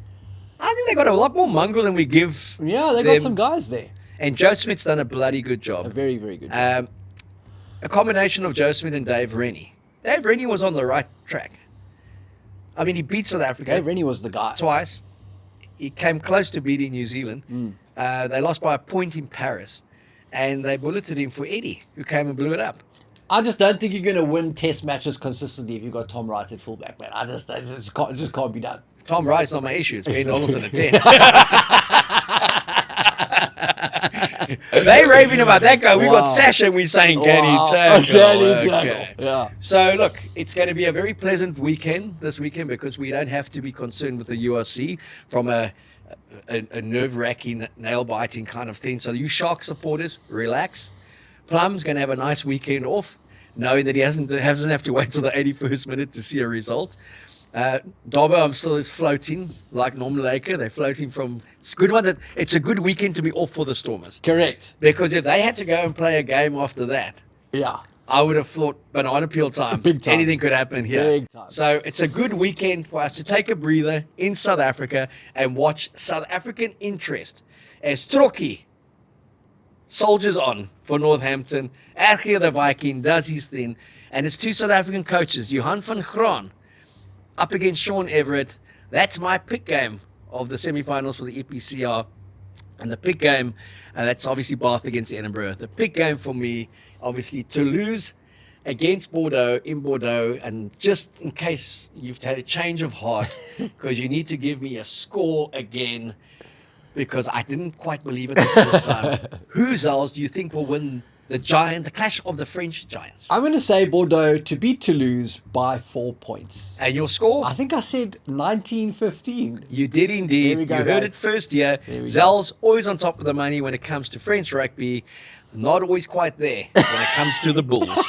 I think they got a lot more mongrel than we give. Yeah, they them. got some guys there. And Joe Smith's done a bloody good job. A very, very good job. A combination of Joe Smith and Dave Rennie. Dave Rennie was on the right track. I mean, he beat South Africa. Dave Rennie was the guy. Twice. He came close to beating New Zealand. They lost by a point in Paris. And they bulleted him for Eddie, who came and blew it up. I just don't think you're going to win test matches consistently if you've got Tom Wright at fullback, man. It just can't be done. Tom Wright's not my issue. It's Ben Donaldson at 10. They raving about that guy. We got Sacha and we're saying, can he tackle? Can he tackle? Yeah. So, look, it's going to be a very pleasant weekend this weekend because we don't have to be concerned with the URC from a nerve-wracking, nail-biting kind of thing. So you Shark supporters, relax. Plum's going to have a nice weekend off, knowing that he doesn't have to wait till the 81st minute to see a result. Dobbo, I'm still floating like Norman Laker. They're floating from. It's a good one. It's a good weekend to be off for the Stormers. Correct. Because if they had to go and play a game after that, yeah, I would have thought banana peel time. Big time. Anything could happen here. Big time. So it's a good weekend for us to take a breather in South Africa and watch South African interest as Trokkie soldiers on for Northampton. Archie the Viking does his thing. And it's 2 South African coaches, Johan van Graan up against Sean Everett. That's my pick game of the semi-finals for the EPCR. And the pick game, that's obviously Bath against Edinburgh. The pick game for me, obviously, Toulouse against Bordeaux in Bordeaux. And just in case you've had a change of heart, because you need to give me a score again, because I didn't quite believe it the first time. Who Zels do you think will win the clash of the French giants? I'm going to say Bordeaux to beat Toulouse by 4 points. And your score? I think I said 19-15. You did indeed. There we go, You heard guys. it first here. There we Zels always on top of the money when it comes to French rugby. Not always quite there when it comes to the Bulls.